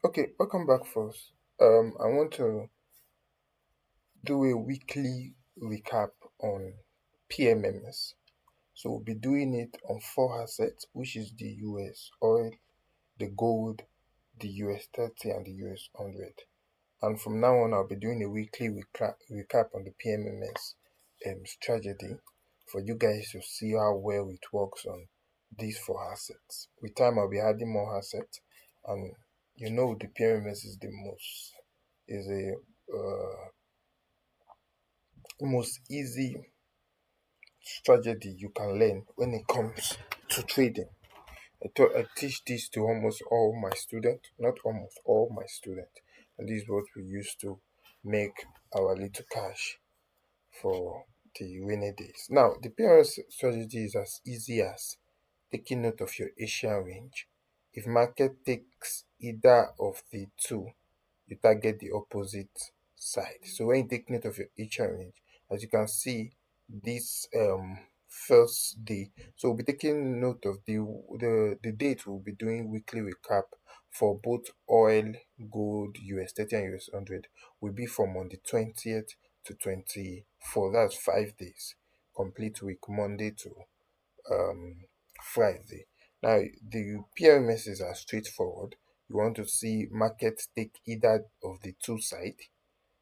Okay, welcome back, folks. I want to do a weekly recap on Pmms. So we'll be doing it on four assets, which is the US oil, the gold, the US30, and the US100. And from now on, I'll be doing a weekly recap on the Pmms strategy for you guys to see how well it works on these four assets. With time, I'll be adding more assets, and the Pmms is the most easy strategy you can learn when it comes to trading. I teach this to almost all my students, not almost all my students, and this is what we use to make our little cash for the rainy days. Now, the PRS strategy is as easy as taking note of your Asian range. If market takes either of the two, you target the opposite side. So when you take note of your Asian range, as you can see, this first day, so we'll be taking note of the date we'll be doing weekly recap for both oil, gold, US30 and US100 will be from on the 20th to 24th. That's 5 days, complete week, Monday to um, Friday. Now, the PMSs are straightforward. You want to see market take either of the two side.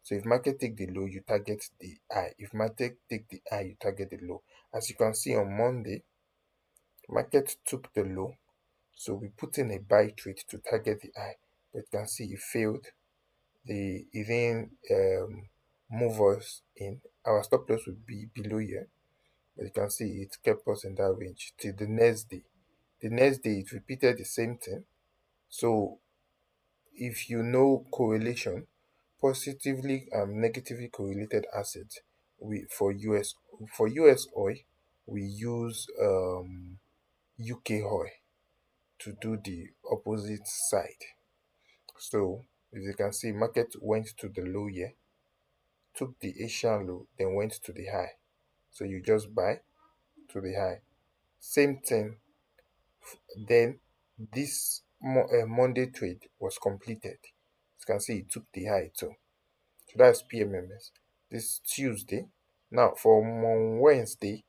So if market take the low, you target the high. If market take the high, you target the low. As you can see on Monday, market took the low. So we put in a buy trade to target the high. But you can see it failed. It didn't move us in. Our stop loss would be below here. But you can see it kept us in that range till the next day. The next day it repeated the same thing. So if you know correlation, positively and negatively correlated assets, we for US oil we use UK oil to do the opposite side. So as you can see, market went to the low here, took the Asian low, then went to the high. So you just buy to the high. Same thing. Then this Monday trade was completed. As you can see, it took the high too. So that's PMMS. This Tuesday. Now for on Wednesday,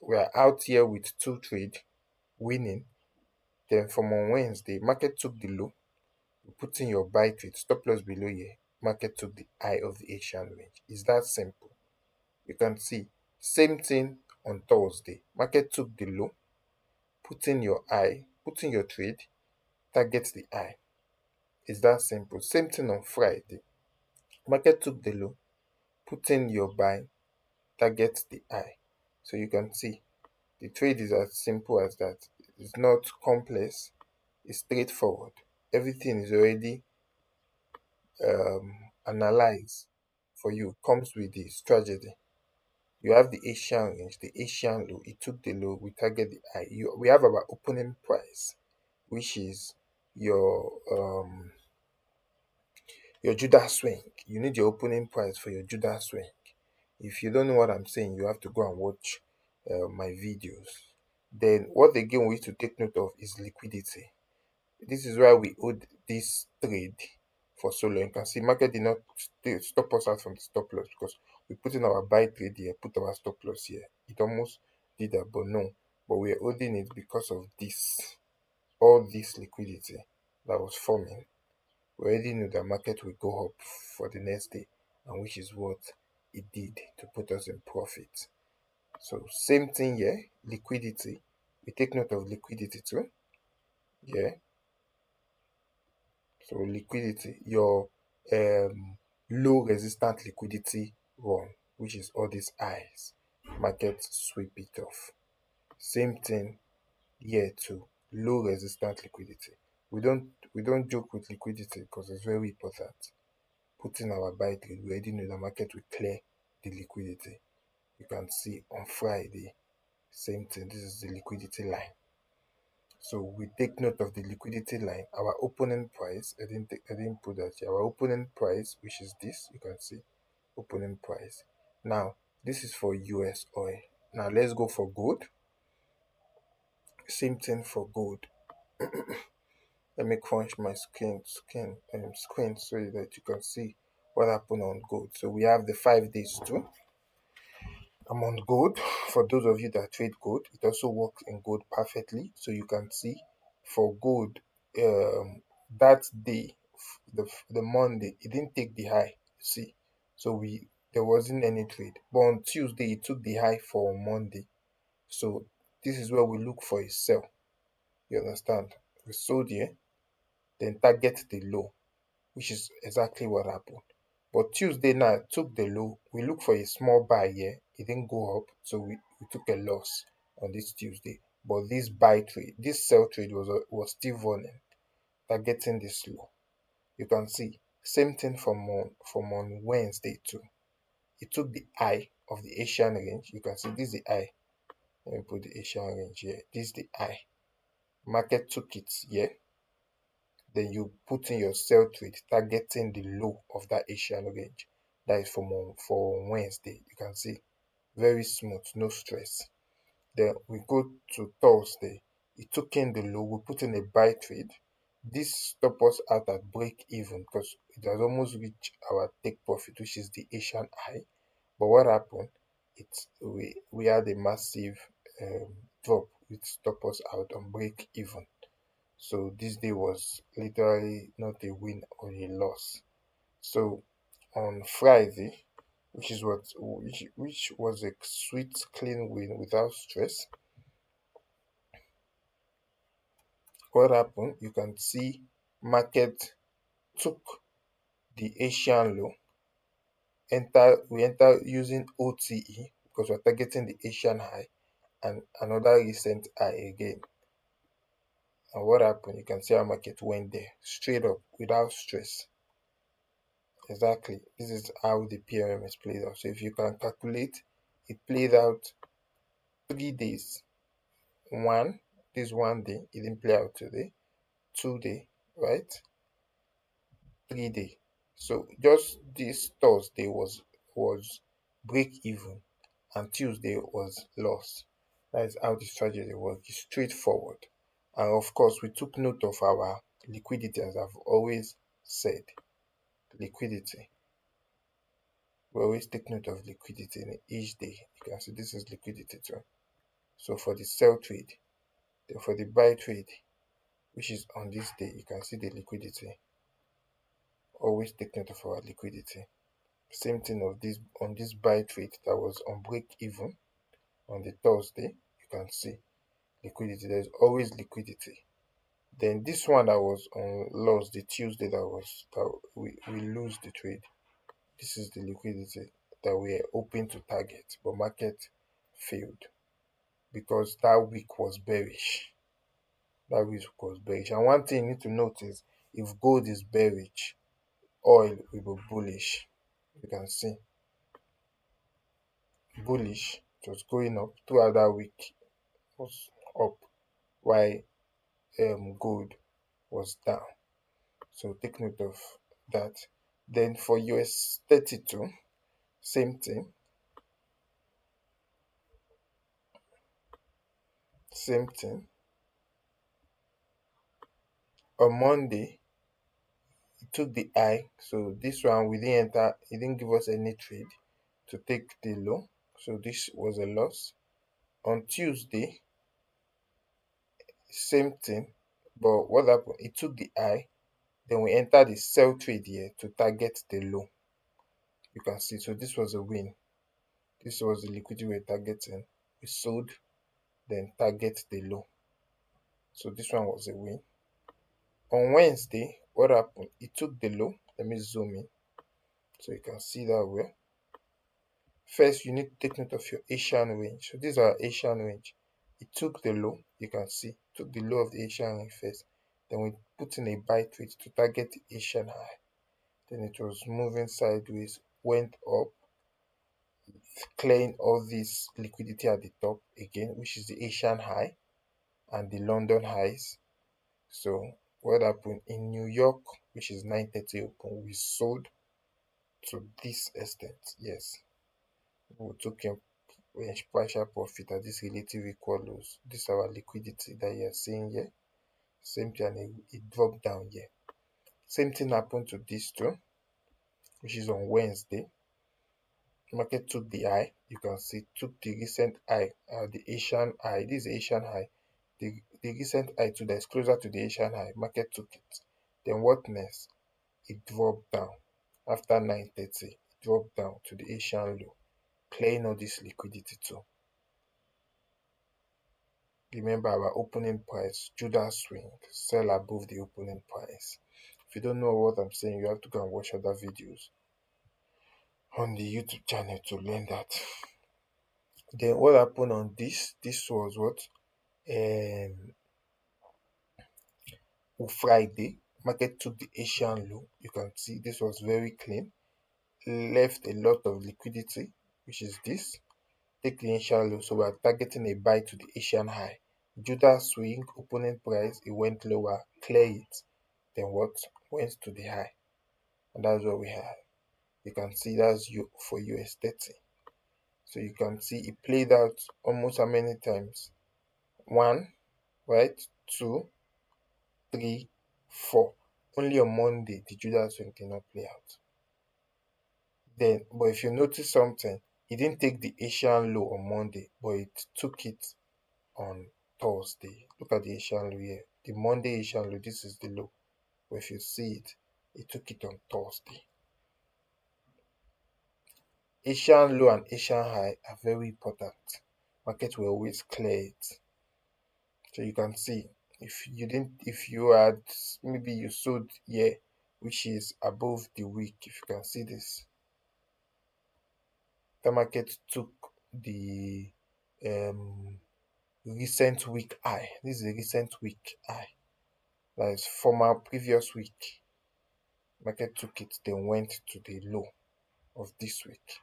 we are out here with two trade winning. Then from on Wednesday, market took the low. You put in your buy trade, stop loss below here. Market took the high of the Asian range. It's that simple. You can see same thing on Thursday. Market took the low, put in your trade, target the high. It's that simple. Same thing on Friday. Market took the low, put in your buy, target the high. So you can see the trade is as simple as that. It's not complex, it's straightforward. Everything is already analyzed for you, comes with the strategy. You have the Asian range, the Asian low, it took the low, we target the high. We have our opening price, which is your Judah swing. You need your opening price for your Judah swing. If you don't know what I'm saying, you have to go and watch my videos. Then what again we need to take note of is liquidity. This is why we hold this trade for so long. You can see market did not stop us out from the stop loss because we put in our buy trade here, put our stop loss here. It almost did that, but no. But we are holding it because of all this liquidity that was forming. We already knew that market will go up for the next day, and which is what it did to put us in profit. So same thing here, liquidity. We take note of liquidity too. Yeah. So liquidity, your low resistant liquidity run, which is all these highs, market sweep it off. Same thing here too, low resistant liquidity. We don't joke with liquidity because it's very important. Putting our buy trade, we already know the market will clear the liquidity. You can see on Friday, same thing. This is the liquidity line. So we take note of the liquidity line. Our opening price, I didn't put that here. Our opening price, which is this, you can see opening price. Now this is for US oil. Now let's go for gold. Same thing for gold. Let me crunch my screen so that you can see what happened on gold. So we have the 5 days too. I'm on gold. For those of you that trade gold, it also works in gold perfectly. So you can see for gold, that day, the Monday, it didn't take the high. See, so we there wasn't any trade. But on Tuesday, it took the high for Monday. So this is where we look for a sell. You understand? We sold here, then target the low, which is exactly what happened. But Tuesday now took the low. We look for a small buy here. It didn't go up, so we took a loss on this Tuesday. But this buy trade, this sell trade was still running, targeting this low. You can see same thing from on Wednesday too. It took the high of the Asian range. You can see this is the high. Let me put the Asian range here. This is the high. Market took it here. Then you put in your sell trade targeting the low of that Asian range. That is for Wednesday. You can see very smooth, no stress. Then we go to Thursday. It took in the low. We put in a buy trade. This stop us out at break even because it has almost reached our take profit, which is the Asian high. But what happened? We had a massive drop which stop us out on break even. So this day was literally not a win or a loss. So on Friday, which was a sweet clean win without stress, what happened? You can see market took the Asian low, enter using OTE because we're targeting the Asian high and another recent high again. And what happened? You can see our market went there straight up without stress. Exactly. This is how the Pmms played out. So if you can calculate, it played out 3 days. One, this one day, it didn't play out today. 2 day, right? 3 day. So just this Thursday was break even and Tuesday was loss. That is how the strategy works. It's straightforward. And of course, we took note of our liquidity as I've always said. Liquidity. We always take note of liquidity in each day. You can see this is liquidity too. So for the sell trade, then for the buy trade, which is on this day, you can see the liquidity. Always take note of our liquidity. Same thing of this on this buy trade that was on break even on the Thursday. You can see liquidity. There's always liquidity. Then this one that was on loss, the Tuesday that we lose the trade. This is the liquidity that we are hoping to target, but market failed because that week was bearish. That week was bearish. And one thing you need to notice, if gold is bearish, oil will be bullish. You can see bullish. It was going up throughout that week. Was up while gold was down. So take note of that. Then for US32, same thing. Same thing. On Monday, it took the high. So this one we didn't enter, it didn't give us any trade to take the low. So this was a loss. On Tuesday, same thing. But what happened? It took the high. Then we entered the sell trade here to target the low. You can see. So this was a win. This was the liquidity we're targeting. We sold, then target the low. So this one was a win. On Wednesday, what happened? It took the low. Let me zoom in so you can see that well. First, you need to take note of your Asian range. So these are Asian range. It took the low, you can see, took the low of the Asian range first. Then we put in a buy trade to target the Asian high. Then it was moving sideways, went up, clearing all this liquidity at the top again, which is the Asian high and the London highs. So what happened in New York, which is 9:30 open, we sold to this extent. Yes, we took in partial profit at this relative equal lows. This is our liquidity that you are seeing here. Same thing, and it dropped down here. Same thing happened to this too, which is on Wednesday. Market took the high. You can see took the recent high, the Asian high. This is the Asian high. The recent high to that's closer to the Asian high. Market took it. Then what next? It dropped down after 9:30. It dropped down to the Asian low, clearing all this liquidity too. Remember our opening price, Judah swing, sell above the opening price. If you don't know what I'm saying, you have to go and watch other videos on the YouTube channel to learn that. Then what happened on this? This was what? Um Friday. Market took the Asian low. You can see this was very clean. Left a lot of liquidity, which is this. Take the Asian low. So we are targeting a buy to the Asian high. Judah swing, opening price, it went lower, clear it. Then what? Went to the high. And that's what we have. You can see that's you for US30. So you can see it played out almost how many times? One, right? Two, three, four. Only on Monday the Judah swing did not play out. Then, but if you notice something, it didn't take the Asian low on Monday, but it took it on Thursday. Look at the Asian low here. The Monday Asian low, this is the low. But if you see it, it took it on Thursday. Asian low and Asian high are very important. Market will always clear it. So you can see if you had maybe you sold here, which is above the week, if you can see this, the market took the um recent week high. This is a recent week high. That is former previous week. Market took it, then went to the low of this week.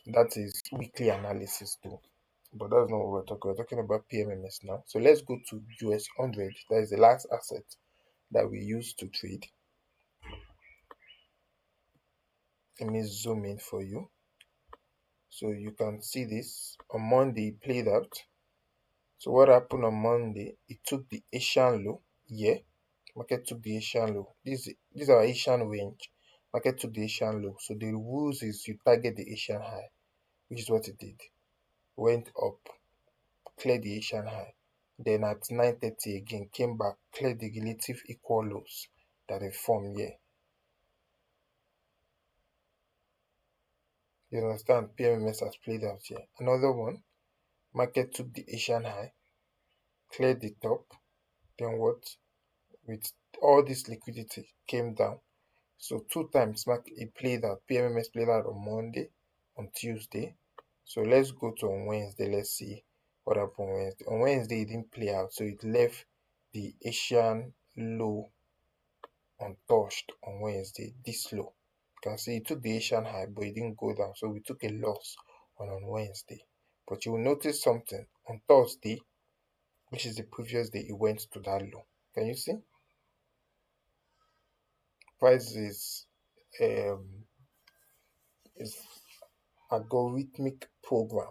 That is weekly analysis too. But that's not what we're talking. We're talking about PMMS now. So let's go to US100. That is the last asset that we use to trade. Let me zoom in for you. So you can see this. On Monday it played out. So what happened on Monday? It took the Asian low here. Market took the Asian low. This is our Asian range. Market took the Asian low. So the rules is you target the Asian high, which is what it did. Went up, cleared the Asian high. Then at 9:30 again came back, cleared the relative equal lows that they formed here. You understand? PMMS has played out here. Another one, market took the Asian high, cleared the top, then what? With all this liquidity came down. So two times market it played out. PMMS played out on Monday, on Tuesday. So let's go to on Wednesday. Let's see what happened on Wednesday. On Wednesday it didn't play out, so it left the Asian low untouched on Wednesday. This low. You can see it took the Asian high, but it didn't go down. So we took a loss on Wednesday. But you will notice something on Thursday, which is the previous day, it went to that low. Can you see? Price is algorithmic program.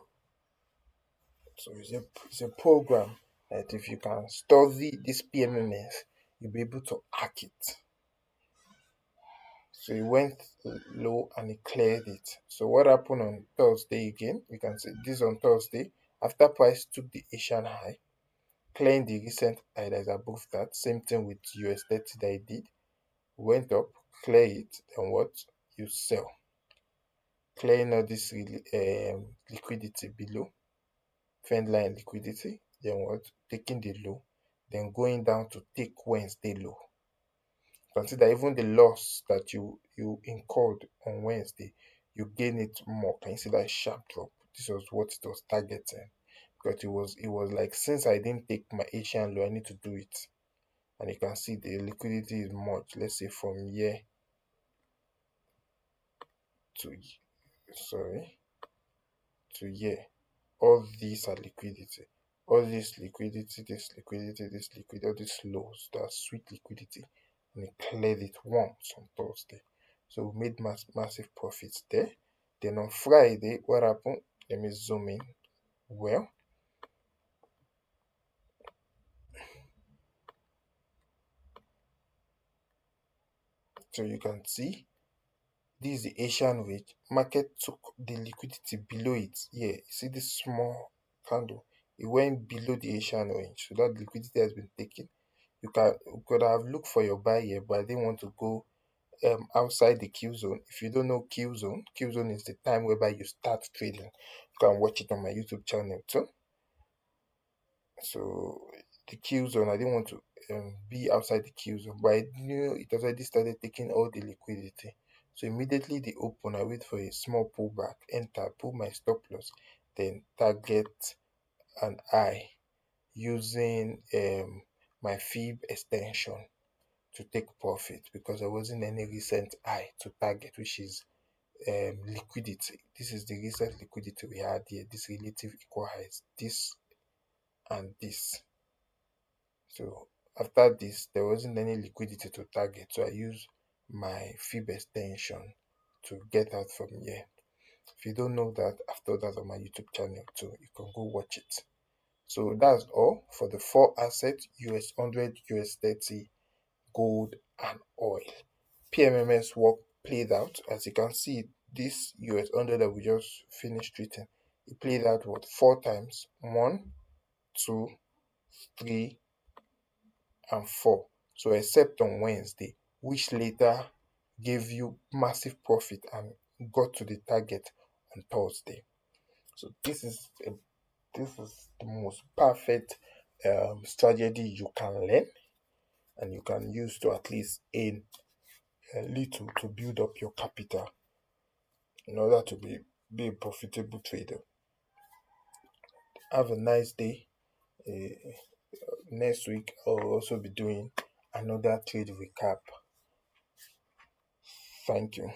So it's a program that if you can study this PMMS, you'll be able to hack it. So it went low and it cleared it. So what happened on Thursday again? You can see this on Thursday. After price took the Asian high, clearing the recent high that is above that. Same thing with US30 that it did. Went up, clear it, then what? You sell. Clearing all this liquidity below. Trend line liquidity, then what? Taking the low, then going down to take Wednesday low. Consider even the loss that you incurred on Wednesday, you gain it more. Can you see that sharp drop? This was what it was targeting. Because it was like, since I didn't take my Asian low, I need to do it. And you can see the liquidity is much. Let's say from here to to here. All these are liquidity. All this liquidity, this liquidity, this liquidity, all these lows, that's sweet liquidity. And it cleared it once on Thursday. So we made massive profits there. Then on Friday, what happened? Let me zoom in. Well, So you can see this is the Asian rate. Market took the liquidity below it. Yeah, you see this small candle. It went below the Asian range. So that liquidity has been taken. You could have looked for your buy here, but I didn't want to go outside the Q zone. If you don't know Q zone is the time whereby you start trading. You can watch it on my YouTube channel too. So the Q zone, I didn't want to be outside the Q zone, but I knew it already started taking all the liquidity. So immediately the open, I wait for a small pullback, enter, pull my stop loss, then target an I using my fib extension to take profit because there wasn't any recent high to target, which is liquidity. This is the recent liquidity we had here, this relative equal highs, this and this. So after this, there wasn't any liquidity to target, so I used my fib extension to get out from here. If you don't know that, after that on my YouTube channel too, you can go watch it. So that's all for the four assets: US100, US30, gold, and oil. Pmms work played out. As you can see, this US100 that we just finished treating, it played out what, four times? One, two, three, and four. So except on Wednesday, which later gave you massive profit and got to the target on Thursday. So this is the most perfect strategy you can learn and you can use to at least earn a little to build up your capital in order to be a profitable trader. Have a nice day. Next week, I'll also be doing another trade recap. Thank you.